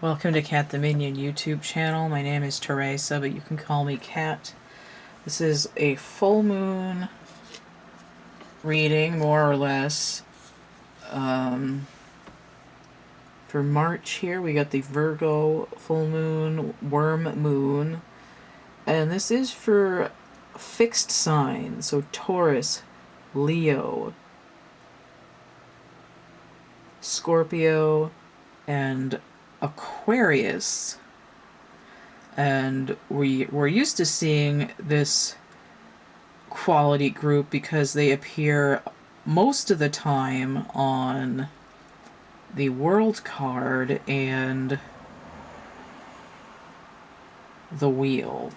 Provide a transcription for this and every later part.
Welcome to CATtheMinion YouTube channel. My name is Teresa, but you can call me Cat. This is a full moon reading, more or less. For March here, we got the Virgo full moon, worm moon. And this is for fixed signs, so Taurus, Leo, Scorpio, and Aquarius. And we're used to seeing this quality group because they appear most of the time on the World card and the Wheel.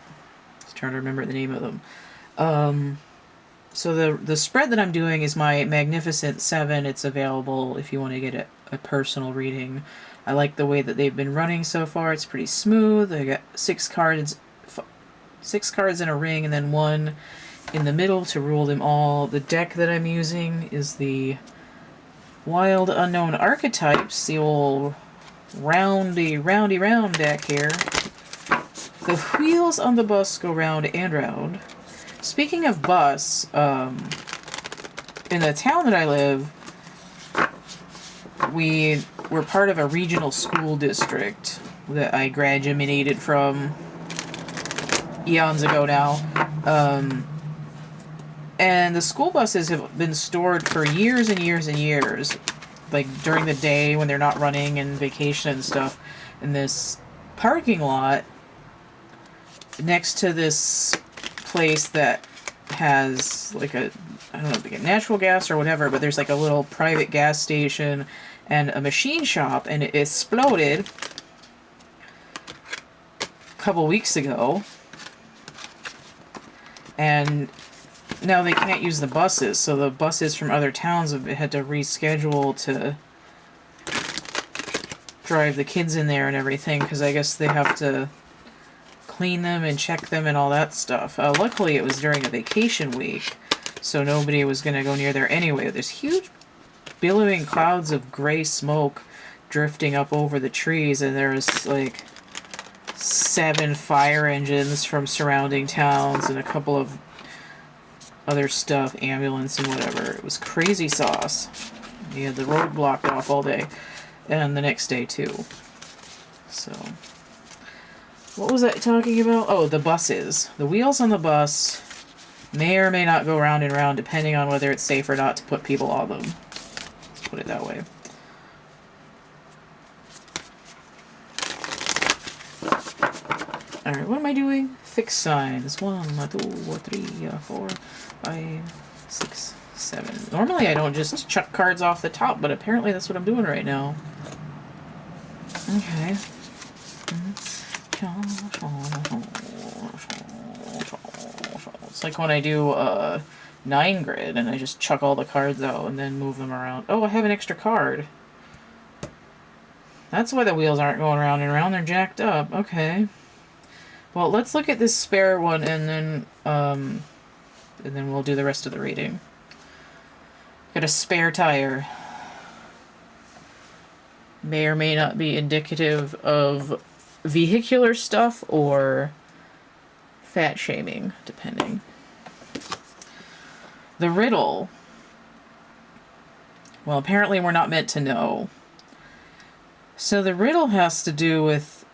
I was trying to remember the name of them. So the spread that I'm doing is my Magnificent 7. It's available if you want to get a personal reading. I like the way that they've been running so far. It's pretty smooth. I got 6 cards in a ring and then 1 in the middle to rule them all. The deck that I'm using is the Wild Unknown Archetypes, the old roundy round deck here. The wheels on the bus go round and round. Speaking of bus, in the town that I live, we're part of a regional school district that I graduated from eons ago now. And the school buses have been stored for years and years and years, like during the day when they're not running and vacation and stuff, in this parking lot next to this place that has like I don't know, like a natural gas or whatever, but there's like a little private gas station and a machine shop, and it exploded a couple weeks ago, and now they can't use the buses, so the buses from other towns have had to reschedule to drive the kids in there and everything, because I guess they have to clean them and check them and all that stuff. Luckily it was during a vacation week, so nobody was going to go near there anyway. There's huge billowing clouds of gray smoke drifting up over the trees, and there's like 7 fire engines from surrounding towns and a couple of other stuff, ambulance and whatever. It was crazy sauce. We had the road blocked off all day and the next day too. So what was I talking about? Oh, the buses. The wheels on the bus may or may not go round and round depending on whether it's safe or not to put people on them. Let's put it that way. Alright, what am I doing? Fixed signs. 1, 2, 3, 4, 5, 6, 7. Normally I don't just chuck cards off the top, but apparently that's what I'm doing right now. Okay. It's like when I do a 9 grid and I just chuck all the cards out and then move them around. Oh, I have an extra card. That's why the wheels aren't going round and round. They're jacked up. Okay. Well, let's look at this spare one and then we'll do the rest of the reading. Got a spare tire. May or may not be indicative of vehicular stuff or fat shaming, depending. The riddle. Well, apparently we're not meant to know. So the riddle has to do with,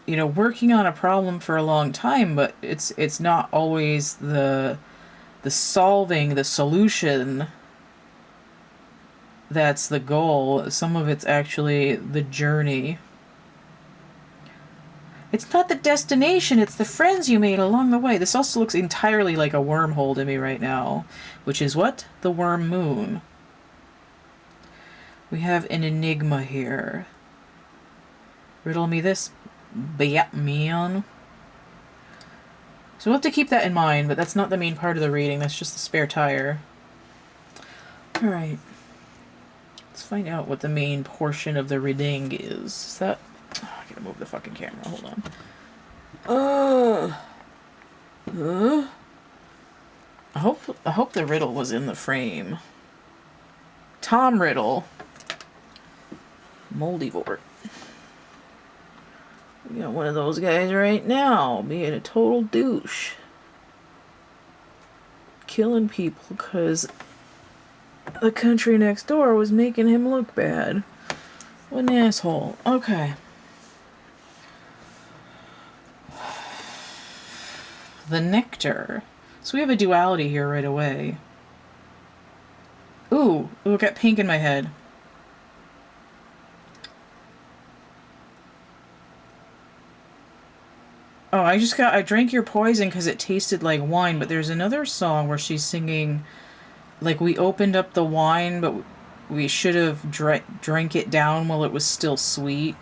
you know, working on a problem for a long time, but it's not always the solving, the solution that's the goal. Some of it's actually the journey. It's not the destination, it's the friends you made along the way. This also looks entirely like a wormhole to me right now, which is what? The worm moon. We have an enigma here. Riddle me this, Batman. So we'll have to keep that in mind, but that's not the main part of the reading. That's just the spare tire. Alright. Let's find out what the main portion of the reading is. Is that... Oh, I gotta move the fucking camera. Hold on. I hope the riddle was in the frame. Tom Riddle. Moldivore. We got one of those guys right now being a total douche. Killing people because the country next door was making him look bad. What an asshole. Okay. The nectar. So we have a duality here right away. Ooh, I got pink in my head. Oh, I drank your poison because it tasted like wine, but there's another song where she's singing, like, we opened up the wine, but we should have drank it down while it was still sweet.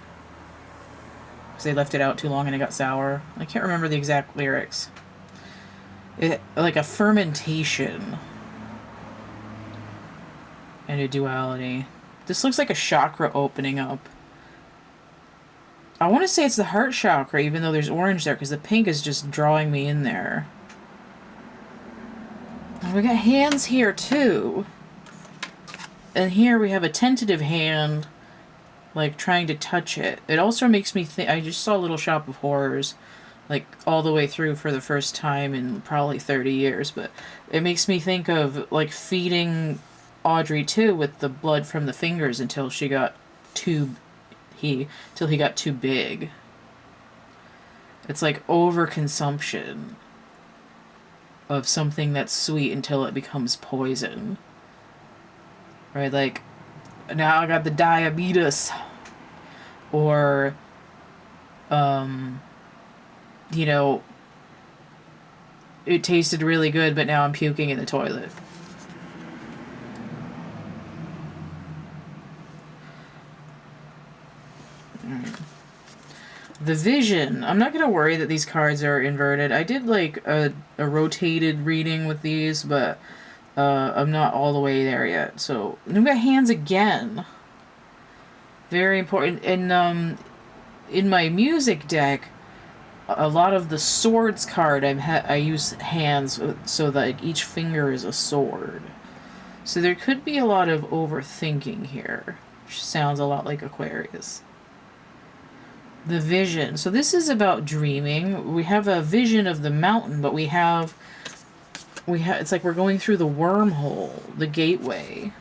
Because they left it out too long and it got sour. I can't remember the exact lyrics. Like a fermentation. And a duality. This looks like a chakra opening up. I want to say it's the heart chakra, even though there's orange there, because the pink is just drawing me in there. And we got hands here, too. And here we have a tentative hand, like, trying to touch it. It also makes me think... I just saw Little Shop of Horrors, like, all the way through for the first time in probably 30 years, but it makes me think of, like, feeding Audrey, too, with the blood from the fingers until she got till he got too big. It's like overconsumption of something that's sweet until it becomes poison. Right? Like, now I got the diabetes. Or, you know, it tasted really good, but now I'm puking in the toilet. The Vision. I'm not going to worry that these cards are inverted. I did like a rotated reading with these, but I'm not all the way there yet. So, we've got hands again. Very important. And in my music deck, a lot of the swords card, I use hands so that each finger is a sword. So there could be a lot of overthinking here, which sounds a lot like Aquarius. The Vision. So this is about dreaming. We have a vision of the mountain, but we have it's like we're going through the wormhole, the gateway.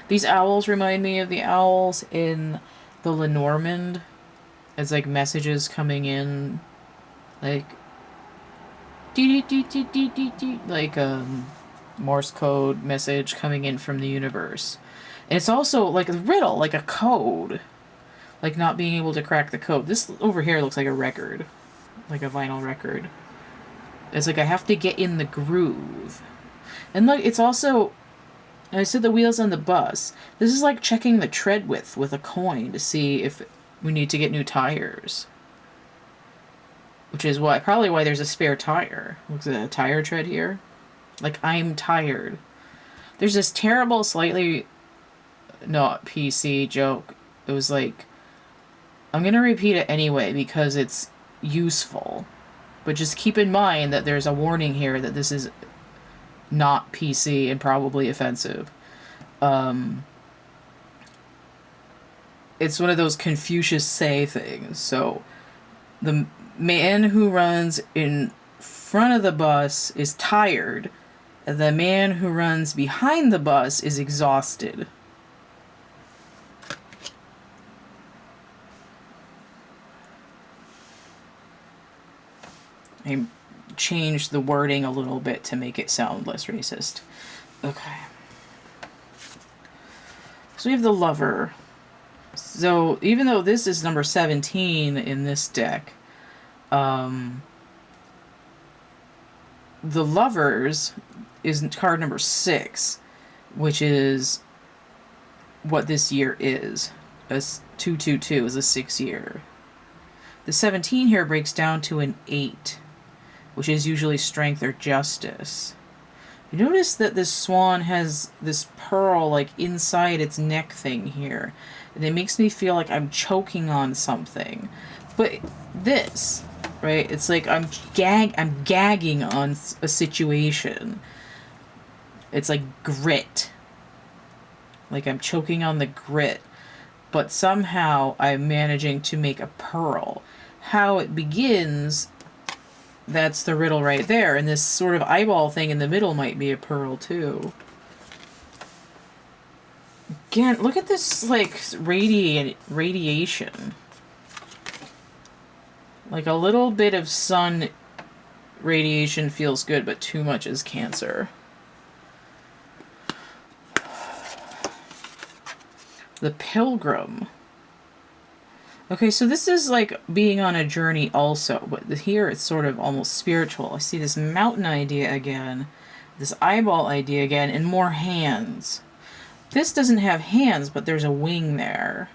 These owls remind me of the owls in the Lenormand. It's like messages coming in, like like Morse code message coming in from the universe. And it's also like a riddle, like a code. Like not being able to crack the code. This over here looks like a record. Like a vinyl record. It's like I have to get in the groove. And look, it's also... I said the wheels on the bus. This is like checking the tread width with a coin to see if we need to get new tires. Which is probably why there's a spare tire. Looks at a tire tread here. Like, I'm tired. There's this terrible, slightly not PC joke. It was like... I'm going to repeat it anyway because it's useful. But just keep in mind that there's a warning here that this is not PC and probably offensive. It's one of those Confucius say things. So, the man who runs in front of the bus is tired. The man who runs behind the bus is exhausted. I changed the wording a little bit to make it sound less racist. Okay. So we have the Lover. So even though this is number 17 in this deck, the Lovers is card number 6, which is what this year is. A 222 is a 6 year. The 17 here breaks down to an 8. Which is usually strength or justice. You notice that this swan has this pearl like inside its neck thing here. And it makes me feel like I'm choking on something. But this, right, it's like I'm gagging on a situation. It's like grit. Like I'm choking on the grit. But somehow I'm managing to make a pearl. how it begins, that's the riddle right there. And this sort of eyeball thing in the middle might be a pearl too. Again, look at this, like, radiation. Like, a little bit of sun radiation feels good, but too much is Cancer. The Pilgrim. Okay, so this is like being on a journey also, but here it's sort of almost spiritual. I see this mountain idea again, this eyeball idea again, and more hands. This doesn't have hands, but there's a wing there.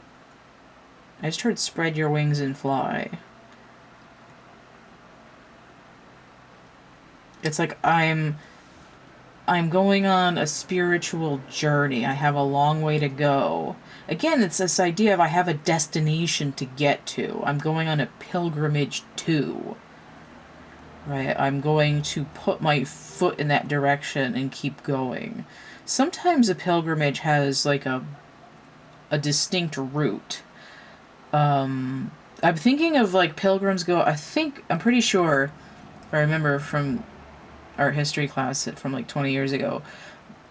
I just heard spread your wings and fly. It's like I'm going on a spiritual journey. I have a long way to go. Again, it's this idea of I have a destination to get to. I'm going on a pilgrimage to. Right? I'm going to put my foot in that direction and keep going. Sometimes a pilgrimage has like a distinct route. I'm thinking of like pilgrims go, I'm pretty sure, if I remember from our history class from like 20 years ago,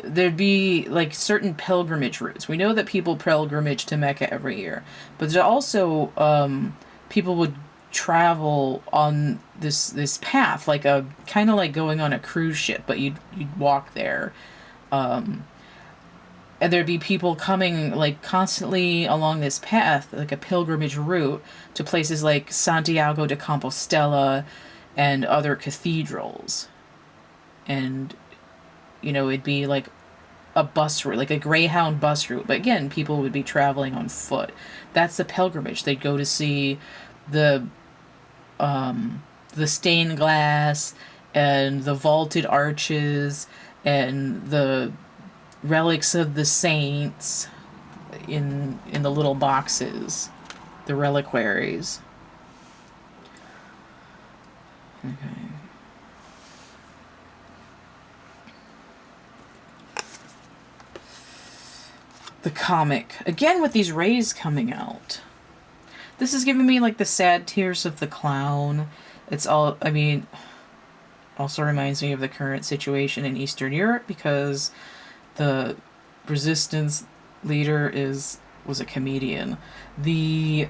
there'd be like certain pilgrimage routes. We know that people pilgrimage to Mecca every year, but there's also people would travel on this path, like a kind of like going on a cruise ship, but you'd walk there, and there'd be people coming like constantly along this path, like a pilgrimage route to places like Santiago de Compostela and other cathedrals. And, you know, it'd be like a bus route, like a Greyhound bus route. But again, people would be traveling on foot. That's the pilgrimage. They'd go to see the stained glass and the vaulted arches and the relics of the saints in the little boxes, the reliquaries. Okay. The comic. Again with these rays coming out. This is giving me like the sad tears of the clown. It's all, I mean, also reminds me of the current situation in Eastern Europe because the resistance leader was a comedian. The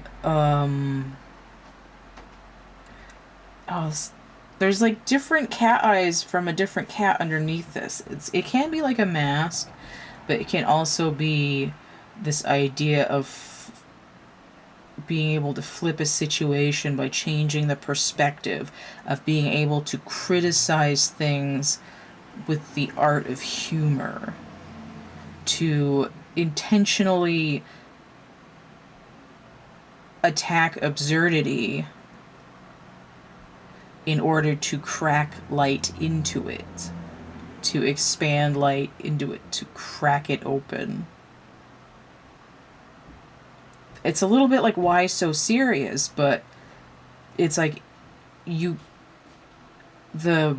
there's like different cat eyes from a different cat underneath this. It can be like a mask, but it can also be this idea of being able to flip a situation by changing the perspective, of being able to criticize things with the art of humor, to intentionally attack absurdity in order to crack light into it, to expand light into it, to crack it open. It's a little bit like Why So Serious, but it's like the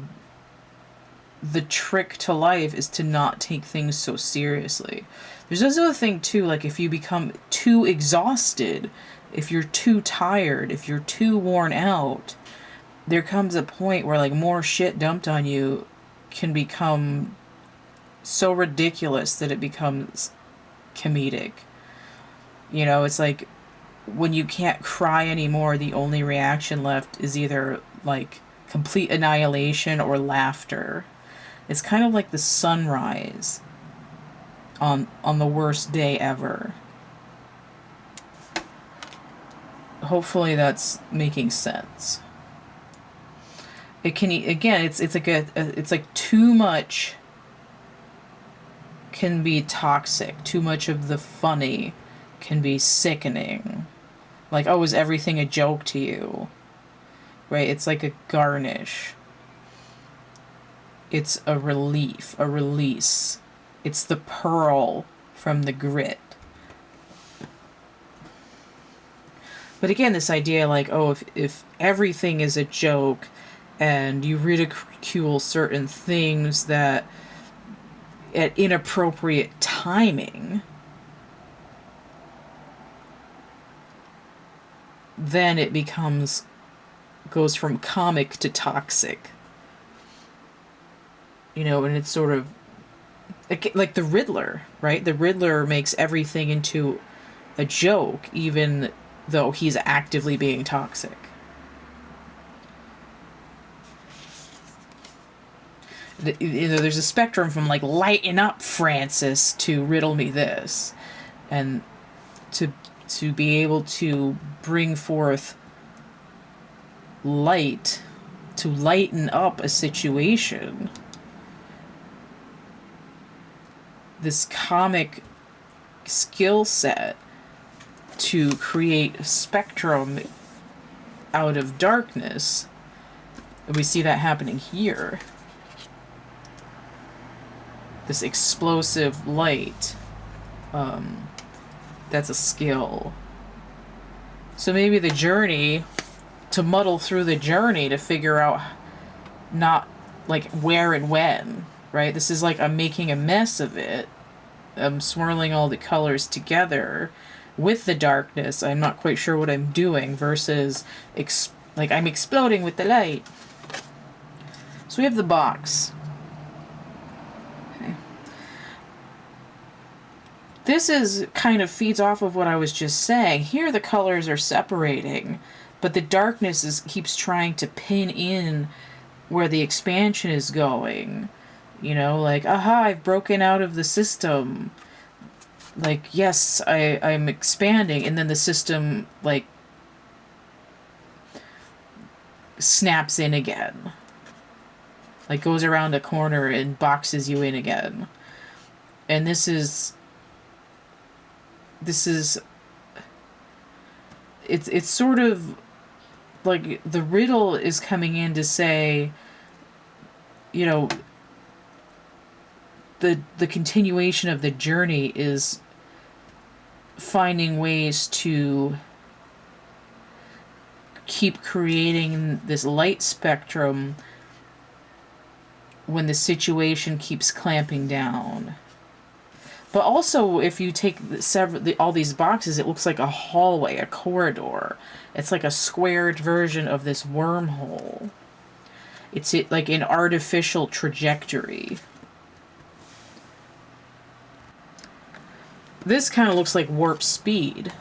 trick to life is to not take things so seriously. There's also a thing too, like if you become too exhausted, if you're too tired, if you're too worn out, there comes a point where like more shit dumped on you can become so ridiculous that it becomes comedic. You know, it's like when you can't cry anymore, the only reaction left is either like complete annihilation or laughter. It's kind of like the sunrise on the worst day ever. Hopefully that's making sense. It can, again, it's like it's like too much can be toxic. Too much of the funny can be sickening. Like, oh, is everything a joke to you? Right? It's like a garnish. It's a relief, a release. It's the pearl from the grit. But again, this idea like, oh, if everything is a joke and you ridicule certain things that at inappropriate timing, then it becomes goes from comic to toxic. You know, and it's sort of like the Riddler, right? The Riddler makes everything into a joke, even though he's actively being toxic. You know, there's a spectrum from like lighten up, Francis, to riddle me this, and to be able to bring forth light, to lighten up a situation. This comic skill set to create a spectrum out of darkness. We see that happening here. This explosive light. That's a skill. So maybe the journey, to muddle through the journey to figure out not like where and when, right? This is like I'm making a mess of it. I'm swirling all the colors together with the darkness. I'm not quite sure what I'm doing versus like I'm exploding with the light. So we have the box. Okay. This is kind of feeds off of what I was just saying. Here the colors are separating, but the darkness keeps trying to pin in where the expansion is going. You know, like, aha, I've broken out of the system. Like, yes, I'm expanding, and then the system, like, snaps in again. Like, goes around a corner and boxes you in again. And this is it's sort of like the riddle is coming in to say, you know, the continuation of the journey is finding ways to keep creating this light spectrum when the situation keeps clamping down. But also, if you take all these boxes, it looks like a hallway, a corridor. It's like a squared version of this wormhole. It's like an artificial trajectory. This kind of looks like warp speed.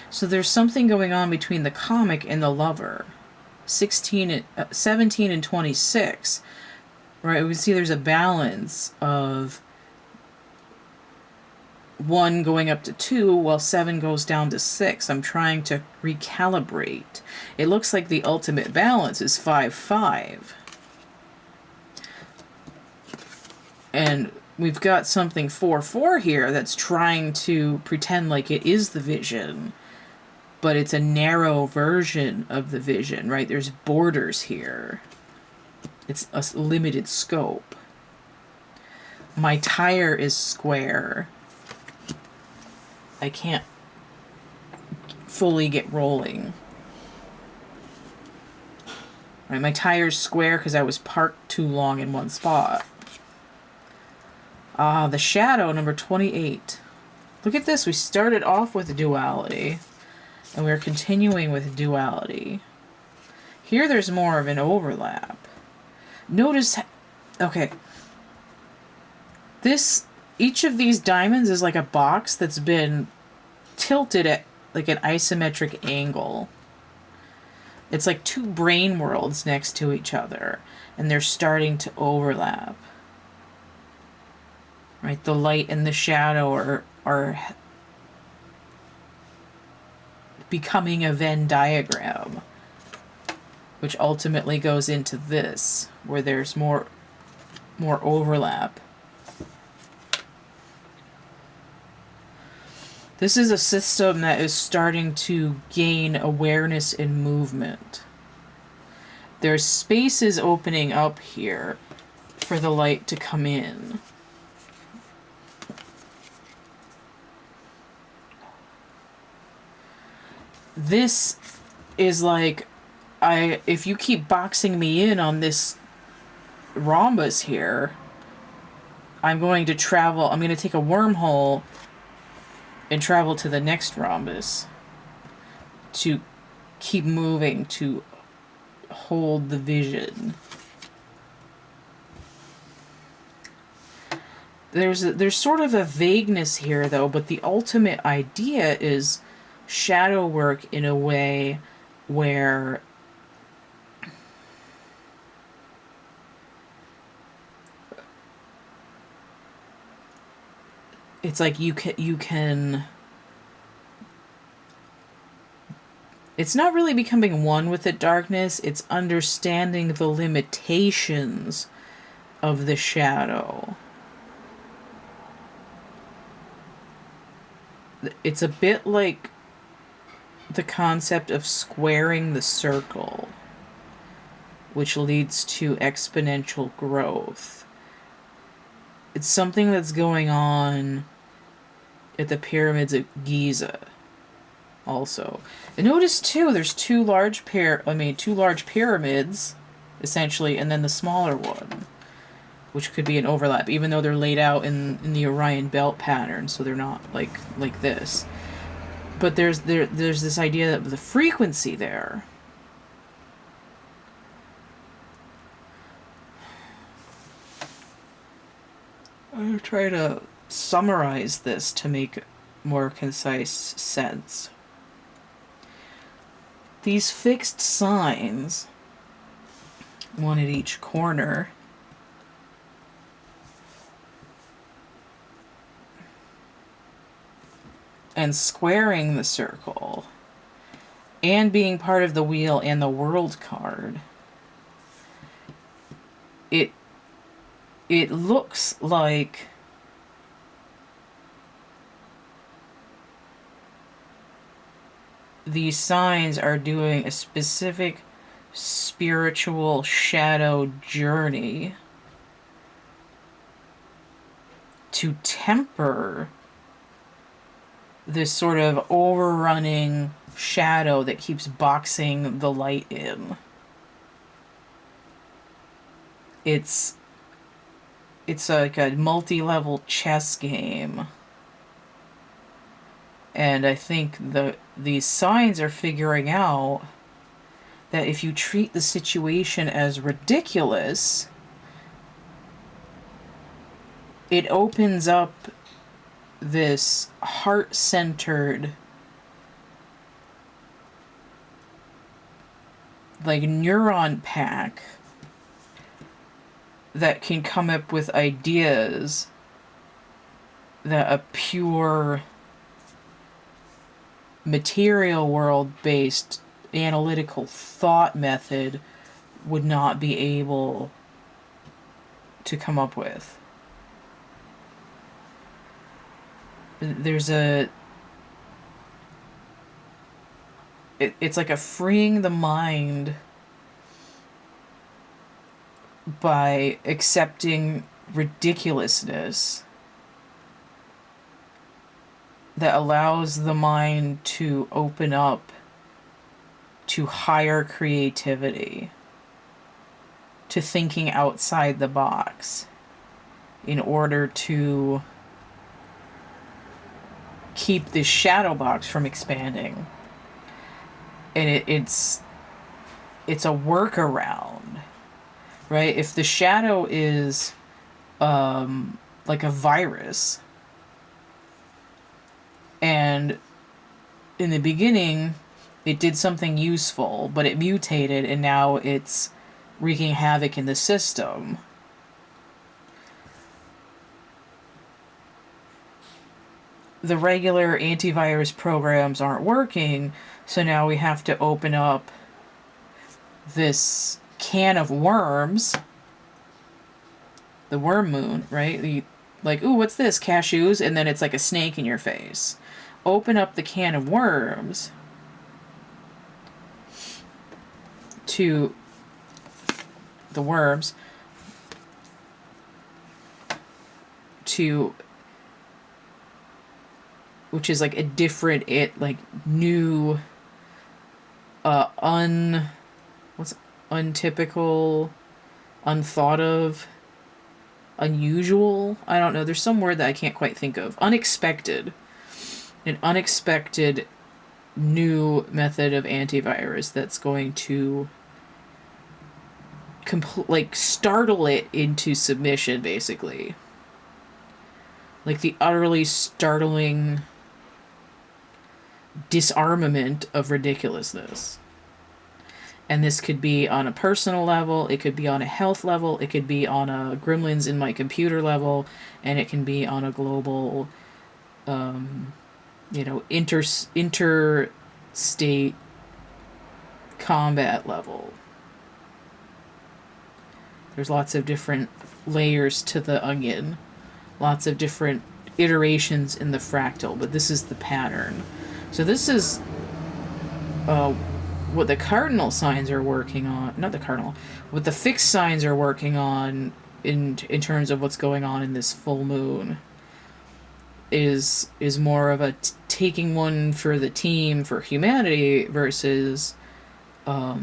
So there's something going on between the comic and the lover. 17 and 26. Right, we see there's a balance of 1 going up to 2 while 7 goes down to 6. I'm trying to recalibrate. It looks like the ultimate balance is 5-5. And we've got something 4-4 here that's trying to pretend like it is the vision, but it's a narrow version of the vision, right? There's borders here. It's a limited scope. My tire is square. I can't fully get rolling. Right, my tire's square because I was parked too long in one spot. The shadow, number 28. Look at this. We started off with duality, and we're continuing with duality. Here there's more of an overlap. Notice, okay, each of these diamonds is like a box that's been tilted at like an isometric angle. It's like two brain worlds next to each other, and they're starting to overlap. Right, the light and the shadow are becoming a Venn diagram, which ultimately goes into this, where there's more overlap. This is a system that is starting to gain awareness and movement. There's spaces opening up here for the light to come in. This is like, if you keep boxing me in on this rhombus here, I'm going to take a wormhole and travel to the next rhombus to keep moving, to hold the vision. There's sort of a vagueness here, though, but the ultimate idea is shadow work in a way where it's like you can it's not really becoming one with the darkness, it's understanding the limitations of the shadow. It's a bit like the concept of squaring the circle, which leads to exponential growth. It's something that's going on at the pyramids of Giza also. And notice too, there's two large pyramids, essentially, and then the smaller one, which could be an overlap, even though they're laid out in the Orion belt pattern, so they're not like this. But there's this idea of the frequency there. I'm going to try to summarize this to make more concise sense. These fixed signs, one at each corner, and squaring the circle, and being part of the wheel and the world card, it looks like these signs are doing a specific spiritual shadow journey to temper this sort of overrunning shadow that keeps boxing the light in. It's like a multi-level chess game. And I think these signs are figuring out that if you treat the situation as ridiculous, it opens up this heart-centered, like, neuron pack that can come up with ideas that a pure material world-based analytical thought method would not be able to come up with. There's it's like a freeing the mind by accepting ridiculousness that allows the mind to open up to higher creativity, to thinking outside the box in order to keep this shadow box from expanding. And it's a workaround, right? If the shadow is like a virus, and in the beginning it did something useful, but it mutated and now it's wreaking havoc in the system, the regular antivirus programs aren't working, so now we have to open up this can of worms, the worm moon, right? Like, ooh, what's this? Cashews, and then it's like a snake in your face. Open up the can of worms to the worms to, which is like a different, new, untypical, unthought of, unusual, I don't know, there's some word that I can't quite think of, unexpected an unexpected new method of antivirus that's going to like startle it into submission, basically. Like the utterly startling disarmament of ridiculousness. And this could be on a personal level, it could be on a health level, it could be on a gremlins in my computer level, and it can be on a global, interstate combat level. There's lots of different layers to the onion, lots of different iterations in the fractal, but this is the pattern. So this is what the cardinal signs are working on, not the cardinal, what the fixed signs are working on in terms of what's going on in this full moon is more of a taking one for the team for humanity versus what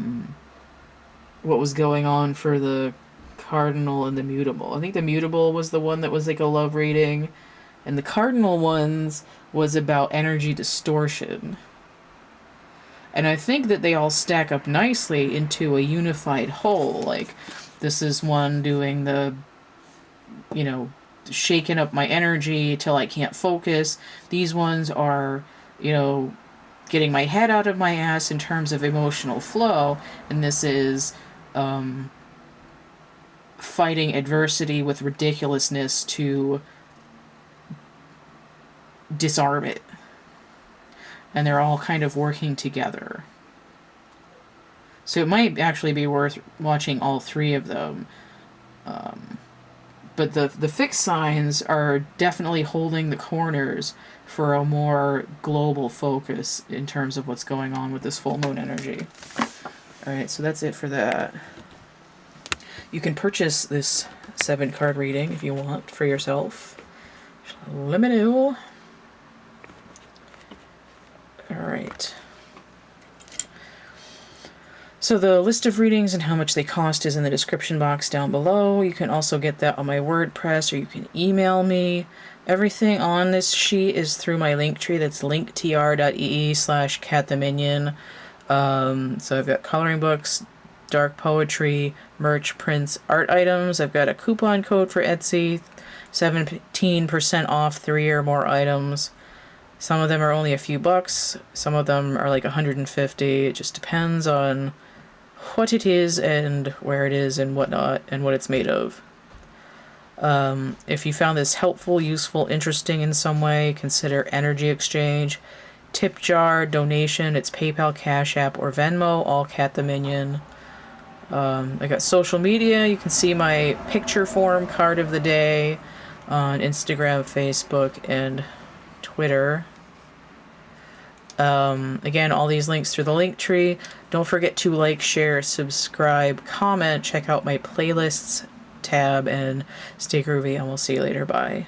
was going on for the cardinal and the mutable. I think the mutable was the one that was like a love reading, and the cardinal ones was about energy distortion. And I think that they all stack up nicely into a unified whole. Like, this is one doing the, shaking up my energy till I can't focus. These ones are, getting my head out of my ass in terms of emotional flow. And this is fighting adversity with ridiculousness to disarm it. And they're all kind of working together. So it might actually be worth watching all three of them. But the fixed signs are definitely holding the corners for a more global focus in terms of what's going on with this full moon energy. Alright, so that's it for that. You can purchase this 7-card reading if you want for yourself. Let me know. Alright. So the list of readings and how much they cost is in the description box down below. You can also get that on my WordPress, or you can email me. Everything on this sheet is through my Linktree. That's linktr.ee/CATtheMinion. So I've got coloring books, dark poetry, merch, prints, art items. I've got a coupon code for Etsy, 17% off 3 or more items. Some of them are only a few bucks. Some of them are like 150. It just depends on what it is and where it is and whatnot and what it's made of. If you found this helpful, useful, interesting in some way, consider energy exchange, tip jar, donation. It's PayPal, Cash App, or Venmo, all CATtheMinion. I got social media. You can see my picture form card of the day on Instagram, Facebook, and Twitter. Again, all these links through the Linktree. Don't forget to like, share, subscribe, comment, check out my playlists tab, and stay groovy, and we'll see you later. Bye.